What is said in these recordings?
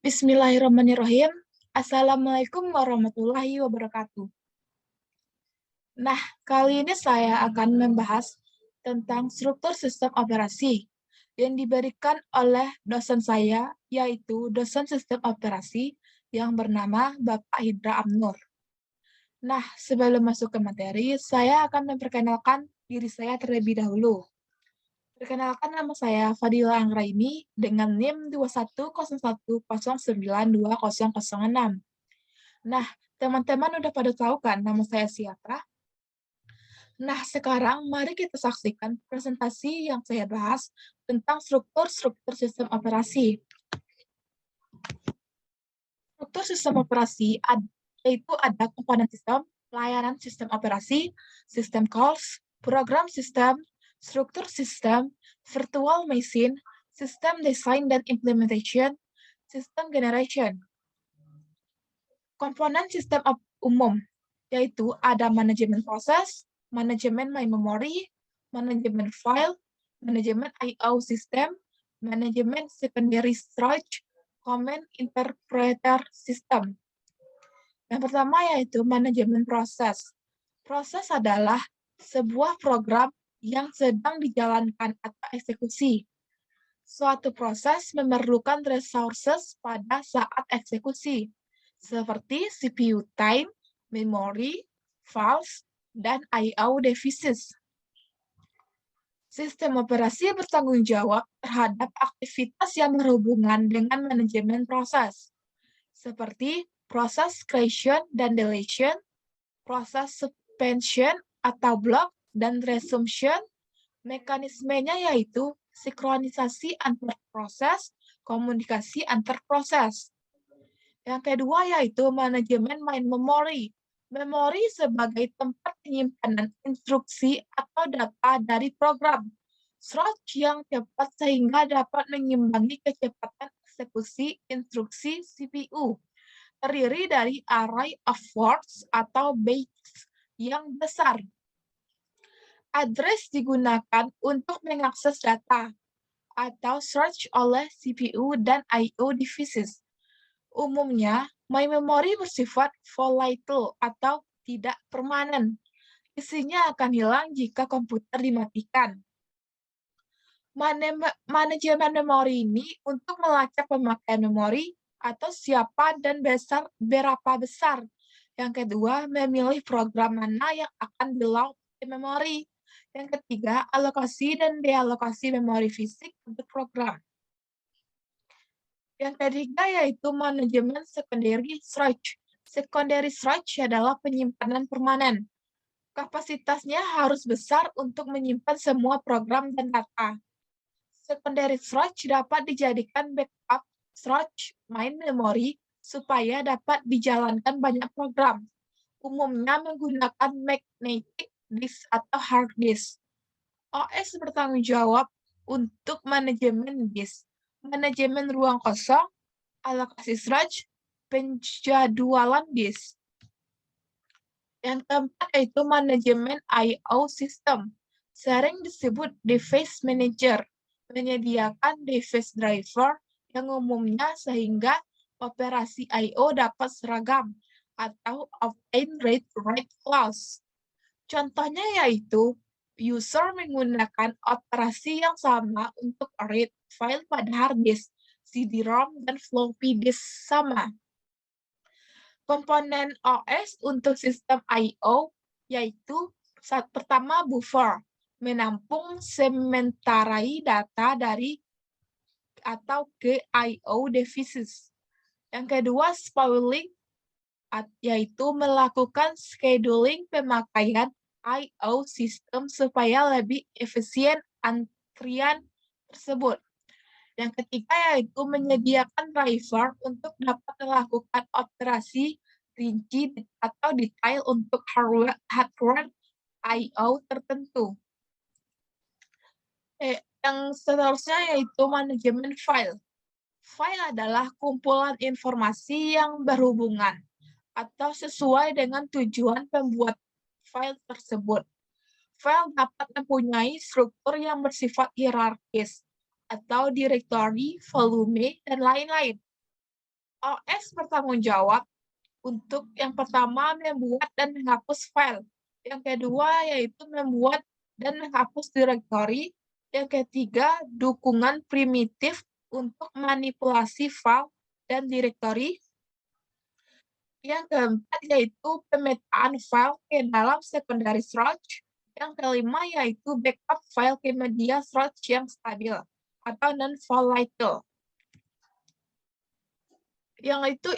Bismillahirrahmanirrahim. Assalamualaikum warahmatullahi wabarakatuh. Nah, kali ini saya akan membahas tentang struktur sistem operasi yang diberikan oleh dosen saya, yaitu dosen sistem operasi yang bernama Bapak Hidra Amnur. Nah, sebelum masuk ke materi, saya akan memperkenalkan diri saya terlebih dahulu. Perkenalkan, nama saya Fadila Anggraini dengan NIM 2101092006. Nah, teman-teman udah pada tahu kan nama saya siapa? Nah, sekarang mari kita saksikan presentasi yang saya bahas tentang struktur-struktur sistem operasi. Struktur sistem operasi yaitu ada komponen sistem, pelayanan sistem operasi, sistem calls, program sistem, struktur sistem, virtual machine, sistem design dan implementation, sistem generation. Komponen sistem umum, yaitu ada manajemen proses, manajemen my memory, manajemen file, manajemen I/O system, manajemen secondary storage, command interpreter system. Yang pertama yaitu manajemen proses. Proses adalah sebuah program yang sedang dijalankan atau eksekusi. Suatu proses memerlukan resources pada saat eksekusi, seperti CPU time, memori, files, dan I/O devices. Sistem operasi bertanggung jawab terhadap aktivitas yang berhubungan dengan manajemen proses, seperti proses creation dan deletion, proses suspension atau block, dan resumption. Mekanismenya yaitu sinkronisasi antar proses, komunikasi antar proses. Yang kedua yaitu manajemen main memory. Memori sebagai tempat penyimpanan instruksi atau data dari program. Storage yang cepat sehingga dapat mengimbangi kecepatan eksekusi instruksi CPU. Terdiri dari array of words atau bytes yang besar. Address digunakan untuk mengakses data atau search oleh CPU dan I/O devices. Umumnya, my memory bersifat volatile atau tidak permanen. Isinya akan hilang jika komputer dimatikan. Manajemen memori ini untuk melacak pemakaian memori atau siapa dan berapa besar. Yang kedua, memilih program mana yang akan di-load ke memori. Yang ketiga, alokasi dan dealokasi memori fisik untuk program. Yang ketiga yaitu manajemen secondary storage. Secondary storage adalah penyimpanan permanen. Kapasitasnya harus besar untuk menyimpan semua program dan data. Secondary storage dapat dijadikan backup storage main memory supaya dapat dijalankan banyak program. Umumnya menggunakan magnetic disk atau hard disk. OS bertanggung jawab untuk manajemen disk, manajemen ruang kosong, alokasi storage, penjadwalan disk. Yang keempat yaitu manajemen I/O system, sering disebut device manager, menyediakan device driver yang umumnya sehingga operasi I/O dapat seragam atau obtain read write clause. Contohnya yaitu user menggunakan operasi yang sama untuk read file pada hard disk, CD-ROM, dan floppy disk sama. Komponen OS untuk sistem I/O yaitu pertama buffer, menampung sementara data dari atau ke I/O devices. Yang kedua spooling, yaitu melakukan scheduling pemakaian I/O sistem supaya lebih efisien antrian tersebut. Yang ketiga yaitu menyediakan driver untuk dapat melakukan operasi rinci atau detail untuk hardware I/O tertentu. Yang seterusnya yaitu manajemen file. File adalah kumpulan informasi yang berhubungan atau sesuai dengan tujuan pembuat file tersebut. File dapat mempunyai struktur yang bersifat hierarkis, atau directory, volume, dan lain-lain. OS bertanggung jawab untuk yang pertama membuat dan menghapus file. Yang kedua yaitu membuat dan menghapus direktori. Yang ketiga, dukungan primitif untuk manipulasi file dan direktori. Yang keempat yaitu pemetaan file ke dalam secondary storage. Yang kelima yaitu backup file ke media storage yang stabil atau non-volatile. Yang itu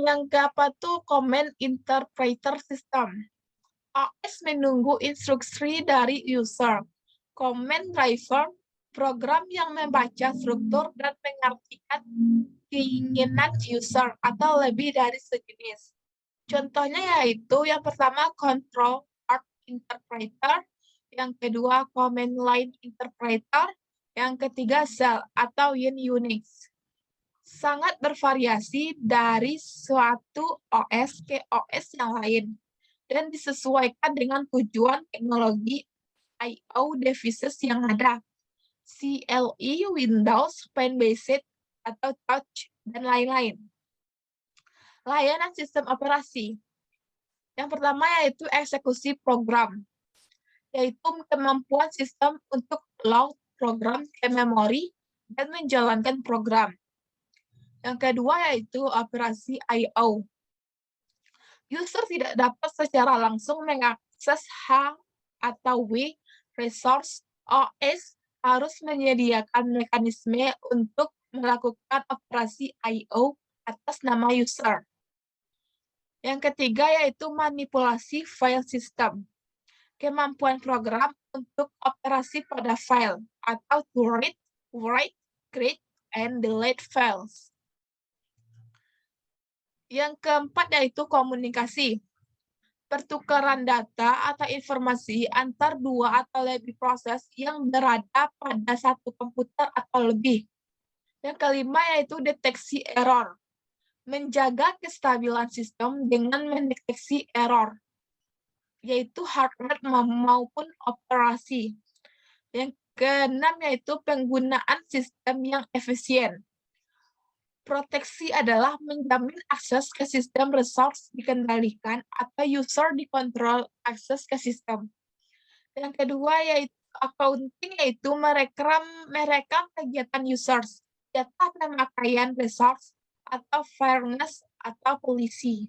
yang keempat tuh command interpreter system. OS menunggu instruksi dari user. Command driver, program yang membaca struktur dan mengartikan keinginan user atau lebih dari sejenis. Contohnya yaitu yang pertama control part interpreter, yang kedua command line interpreter, yang ketiga shell atau in Unix. Sangat bervariasi dari suatu OS ke OS yang lain dan disesuaikan dengan tujuan teknologi I/O devices yang ada. CLI, Windows, Paint-based, atau Touch, dan lain-lain. Layanan sistem operasi. Yang pertama yaitu eksekusi program, yaitu kemampuan sistem untuk load program ke memori dan menjalankan program. Yang kedua yaitu operasi I/O. User tidak dapat secara langsung mengakses H atau W resource. OS harus menyediakan mekanisme untuk melakukan operasi I/O atas nama user. Yang ketiga yaitu manipulasi file system. Kemampuan program untuk operasi pada file atau to read, write, create, and delete files. Yang keempat yaitu komunikasi. Pertukaran data atau informasi antar dua atau lebih proses yang berada pada satu komputer atau lebih. Yang kelima yaitu deteksi error. Menjaga kestabilan sistem dengan mendeteksi error, yaitu hardware maupun operasi. Yang keenam yaitu penggunaan sistem yang efisien. Proteksi adalah menjamin akses ke sistem resource dikendalikan atau user dikontrol akses ke sistem. Yang kedua yaitu accounting, yaitu merekam kegiatan users, data pemakaian resource, atau fairness atau polisi.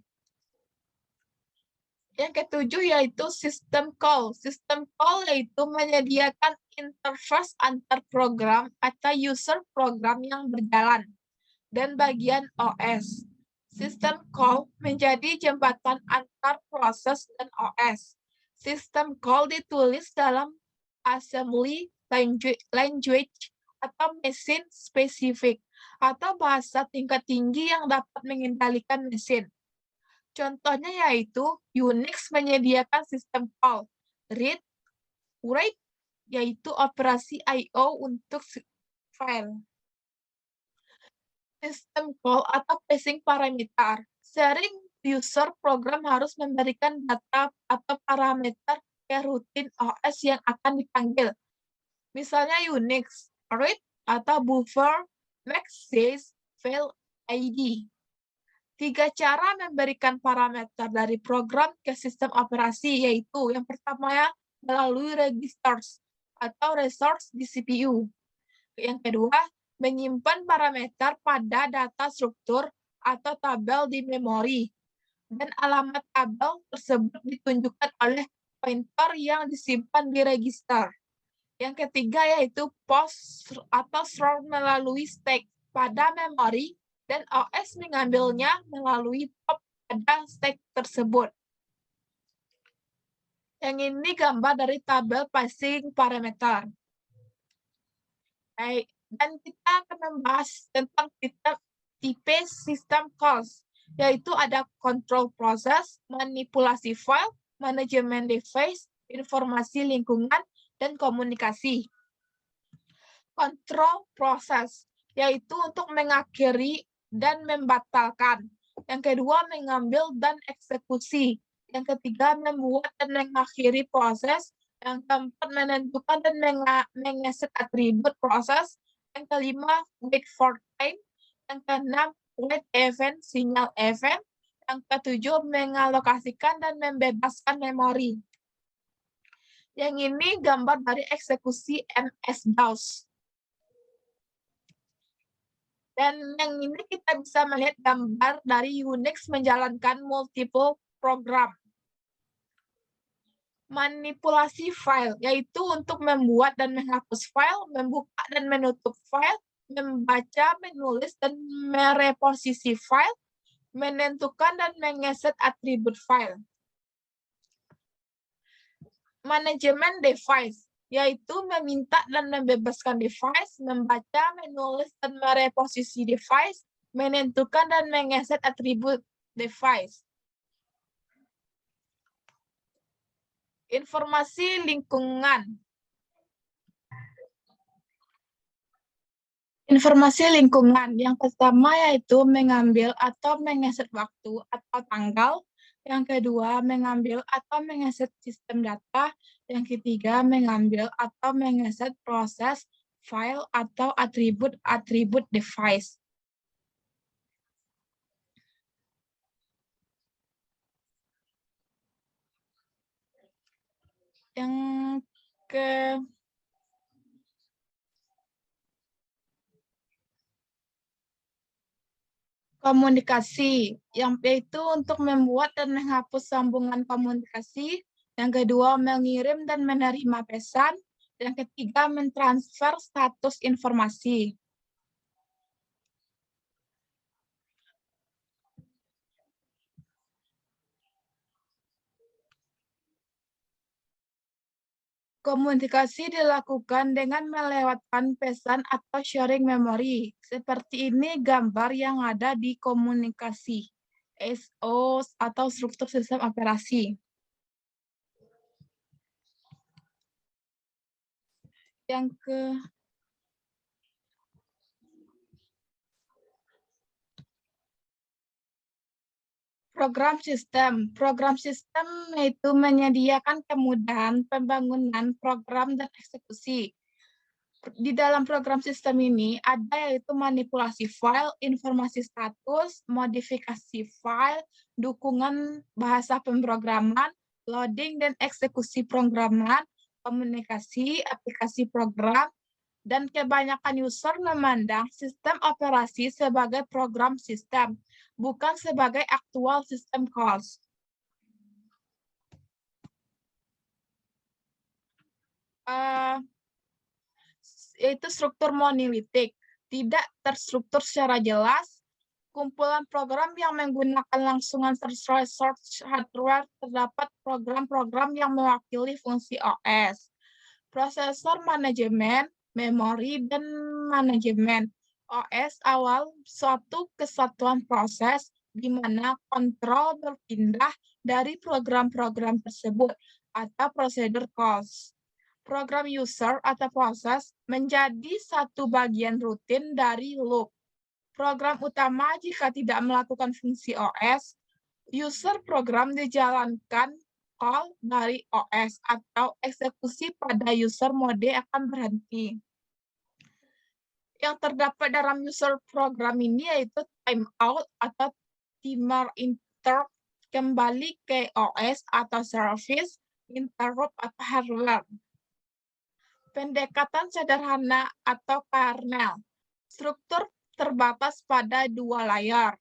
Yang ketujuh yaitu system call. System call yaitu menyediakan interface antar program atau user program yang berjalan dan bagian OS. System call menjadi jembatan antar proses dan OS. System call ditulis dalam assembly language atau mesin spesifik atau bahasa tingkat tinggi yang dapat mengendalikan mesin. Contohnya yaitu Unix menyediakan sistem call read, write, yaitu operasi I/O untuk file. Sistem call atau passing parameter. Sering user program harus memberikan data atau parameter ke rutin OS yang akan dipanggil. Misalnya Unix, read atau buffer, max size, file ID. 3 cara memberikan parameter dari program ke sistem operasi, yaitu yang pertama ya, melalui registers atau resource di CPU. Yang kedua, menyimpan parameter pada data struktur atau tabel di memori, dan alamat tabel tersebut ditunjukkan oleh pointer yang disimpan di register. Yang ketiga yaitu post atau store melalui stack pada memori, dan OS mengambilnya melalui pop pada stack tersebut. Yang ini gambar dari tabel passing parameter. Baik. Dan kita akan membahas tentang tipe sistem calls, yaitu ada control process, manipulasi file, manajemen device, informasi lingkungan, dan komunikasi. Control process, yaitu untuk mengakhiri dan membatalkan. Yang kedua, mengambil dan eksekusi. Yang ketiga, membuat dan mengakhiri proses. Yang keempat, menentukan dan mengeset atribut proses. Yang kelima, wait for time. Yang keenam, write event, sinyal event. Yang ketujuh, mengalokasikan dan membebaskan memori. Yang ini gambar dari eksekusi MS-DOS. Dan yang ini kita bisa melihat gambar dari Unix menjalankan multiple program. Manipulasi file, yaitu untuk membuat dan menghapus file, membuka dan menutup file, membaca, menulis, dan mereposisi file, menentukan dan mengeset atribut file. Manajemen device, yaitu meminta dan membebaskan device, membaca, menulis, dan mereposisi device, menentukan dan mengeset atribut device. Informasi lingkungan. Informasi lingkungan yang pertama yaitu mengambil atau mengeset waktu atau tanggal. Yang kedua, mengambil atau mengeset sistem data. Yang ketiga, mengambil atau mengeset proses, file, atau atribut-atribut device. Yang ke komunikasi, yang yaitu untuk membuat dan menghapus sambungan komunikasi. Yang kedua, mengirim dan menerima pesan. Yang ketiga, mentransfer status informasi. Komunikasi dilakukan dengan melewatkan pesan atau sharing memori. Seperti ini gambar yang ada di komunikasi, SO atau struktur sistem operasi. Yang ke program sistem. Program sistem itu menyediakan kemudahan pembangunan program dan eksekusi. Di dalam program sistem ini ada yaitu manipulasi file, informasi status, modifikasi file, dukungan bahasa pemrograman, loading dan eksekusi programan, komunikasi, aplikasi program, dan kebanyakan user memandang sistem operasi sebagai program sistem, bukan sebagai aktual sistem calls. Yaitu struktur monolitik, tidak terstruktur secara jelas, kumpulan program yang menggunakan langsungan resource hardware, terdapat program-program yang mewakili fungsi OS, prosesor manajemen, memori, dan manajemen. OS awal suatu kesatuan proses di mana kontrol berpindah dari program-program tersebut atau prosedur calls. Program user atau proses menjadi satu bagian rutin dari loop. Program utama jika tidak melakukan fungsi OS, user program dijalankan call dari OS atau eksekusi pada user mode akan berhenti. Yang terdapat dalam user program ini yaitu timeout atau timer interrupt, kembali ke OS atau service, interrupt atau hardware. Pendekatan sederhana atau kernel. Struktur terbatas pada dua layar.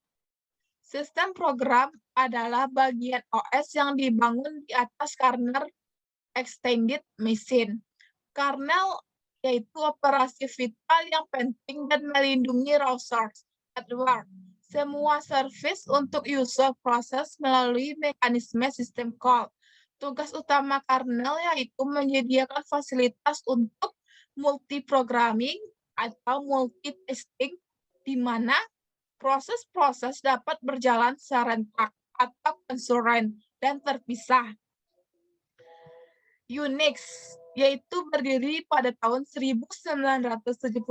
Sistem program adalah bagian OS yang dibangun di atas kernel extended machine. Kernel yaitu operasi vital yang penting dan melindungi resource hardware. Semua service untuk user proses melalui mekanisme sistem call. Tugas utama kernel yaitu menyediakan fasilitas untuk multi-programming atau multitasking, di mana proses-proses dapat berjalan serentak atau konsulen dan terpisah. Unix, yaitu berdiri pada tahun 1978,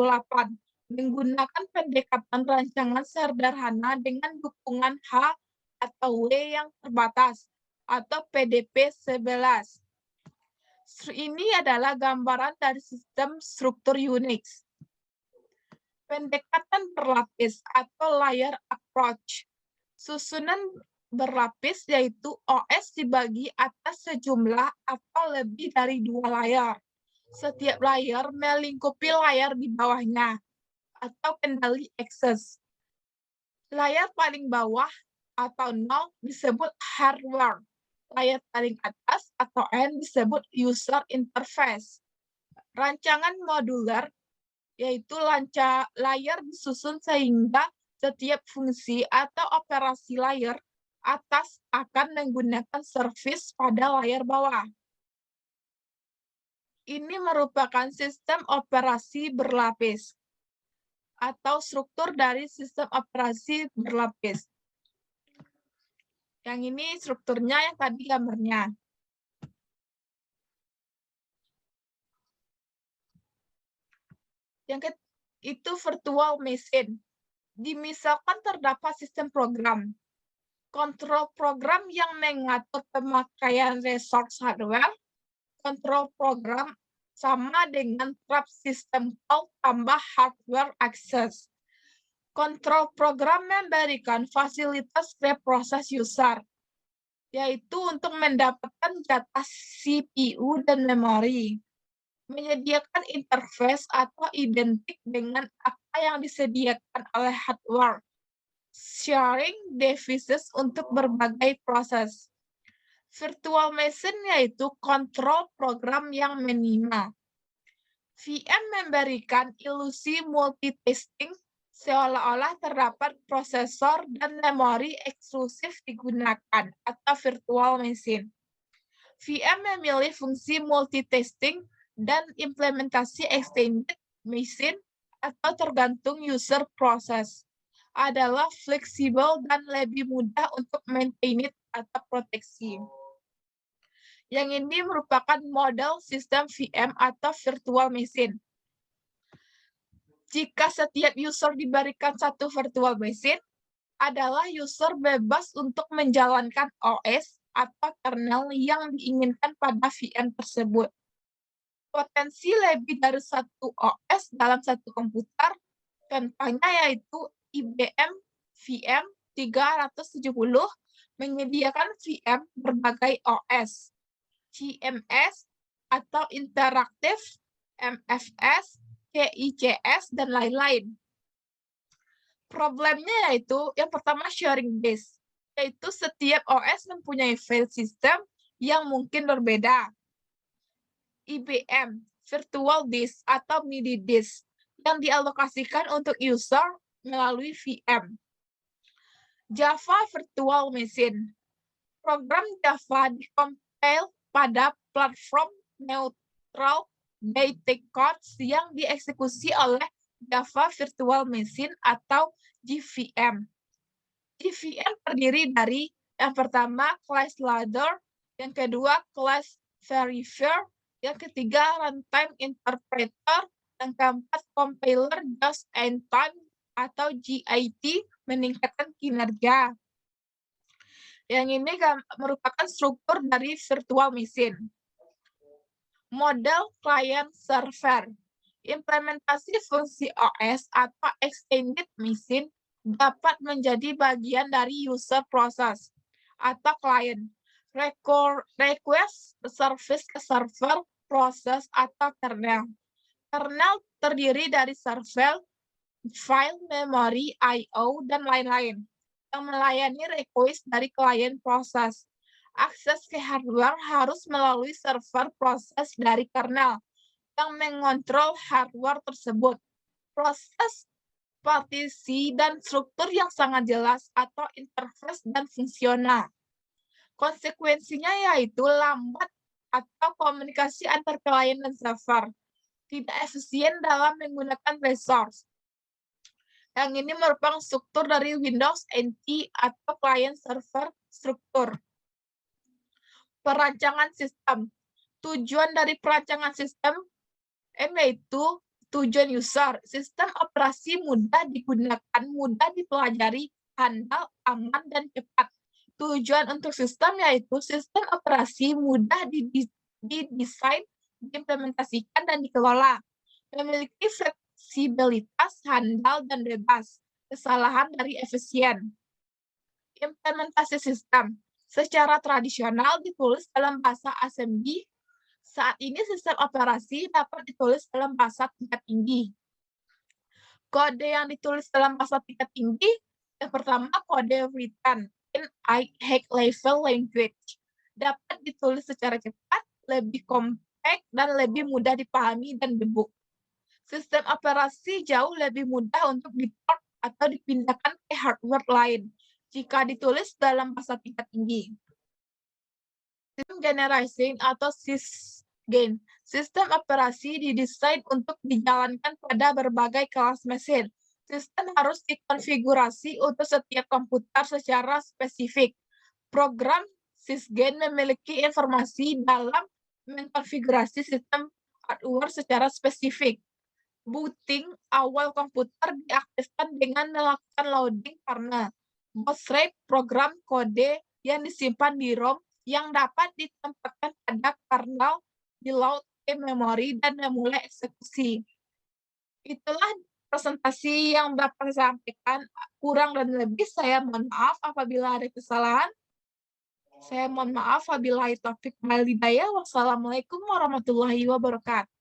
menggunakan pendekatan rancangan sederhana dengan dukungan H atau W yang terbatas, atau PDP-11. Ini adalah gambaran dari sistem struktur Unix. Pendekatan berlapis atau layer approach. Susunan berlapis yaitu OS dibagi atas sejumlah atau lebih dari 2 layar. Setiap layar melingkupi layar di bawahnya atau kendali akses. Layar paling bawah atau 0 disebut hardware. Layar paling atas atau N disebut user interface. Rancangan modular yaitu layar disusun sehingga setiap fungsi atau operasi layar atas akan menggunakan servis pada layar bawah. Ini merupakan sistem operasi berlapis atau struktur dari sistem operasi berlapis. Yang ini strukturnya, yang tadi gambarnya. Yang itu virtual machine. Misalkan terdapat sistem program. Kontrol program yang mengatur pemakaian resource hardware. Kontrol program sama dengan trap system call tambah hardware access. Kontrol program memberikan fasilitas reproses user, yaitu untuk mendapatkan jatah CPU dan memori. Menyediakan interface atau identik dengan apa yang disediakan oleh hardware. Sharing devices untuk berbagai proses. Virtual machine yaitu kontrol program yang minimal. VM memberikan ilusi multitasking seolah-olah terdapat prosesor dan memori eksklusif digunakan atau virtual machine. VM memilih fungsi multitasking dan implementasi extended machine atau tergantung user proses adalah fleksibel dan lebih mudah untuk maintain atau proteksi. Yang ini merupakan model sistem VM atau virtual machine. Jika setiap user diberikan satu virtual machine, adalah user bebas untuk menjalankan OS atau kernel yang diinginkan pada VM tersebut. Potensi lebih dari satu OS dalam satu komputer, contohnya yaitu IBM VM 370 menyediakan VM berbagai OS, CMS atau interaktif, MFS, CICS, dan lain-lain. Problemnya yaitu yang pertama sharing disk, yaitu setiap OS mempunyai file system yang mungkin berbeda. IBM Virtual Disk atau MIDI disk yang dialokasikan untuk user melalui VM. Java Virtual Machine. Program Java dikompil pada platform neutral bytecodes yang dieksekusi oleh Java Virtual Machine atau JVM. JVM terdiri dari yang pertama class loader, yang kedua class verifier, yang ketiga runtime interpreter, yang keempat compiler just in time atau JIT meningkatkan kinerja. Yang ini merupakan struktur dari virtual machine. Model client server. Implementasi fungsi OS atau extended machine dapat menjadi bagian dari user process atau client. Request service ke server, proses, atau kernel. Kernel terdiri dari server, file, memori, I/O, dan lain-lain yang melayani request dari klien proses. Akses ke hardware harus melalui server proses dari kernel yang mengontrol hardware tersebut. Proses, partisi, dan struktur yang sangat jelas atau interface dan fungsional. Konsekuensinya yaitu lambat atau komunikasi antar klien dan server. Tidak efisien dalam menggunakan resource. Yang ini merupakan struktur dari Windows NT atau client server struktur. Perancangan sistem. Tujuan dari perancangan sistem yaitu tujuan user. Sistem operasi mudah digunakan, mudah dipelajari, handal, aman, dan cepat. Tujuan untuk sistem yaitu sistem operasi mudah didesain, diimplementasikan, dan dikelola. Memiliki fleksibilitas, handal, dan bebas. Kesalahan dari efisien. Implementasi sistem. Secara tradisional ditulis dalam bahasa assembly. Saat ini sistem operasi dapat ditulis dalam bahasa tingkat tinggi. Kode yang ditulis dalam bahasa tingkat tinggi, yang pertama kode written in high level language. Dapat ditulis secara cepat, lebih kompak, dan lebih mudah dipahami dan debug. Sistem operasi jauh lebih mudah untuk di-port atau dipindahkan ke hardware lain jika ditulis dalam bahasa tingkat tinggi. Sistem generation atau sysgen. Sistem operasi didesain untuk dijalankan pada berbagai kelas mesin. Sistem harus dikonfigurasi untuk setiap komputer secara spesifik. Program sysgen memiliki informasi dalam mengkonfigurasi sistem hardware secara spesifik. Booting awal komputer diaktifkan dengan melakukan loading karena baud rate program kode yang disimpan di ROM yang dapat ditempatkan pada kernel, di-load ke memori, dan memulai eksekusi. Itulah presentasi yang Bapak sampaikan. Kurang dan lebih saya mohon maaf apabila ada kesalahan. Saya mohon maaf wabillahi taufik wal hidayah. Wassalamualaikum warahmatullahi wabarakatuh.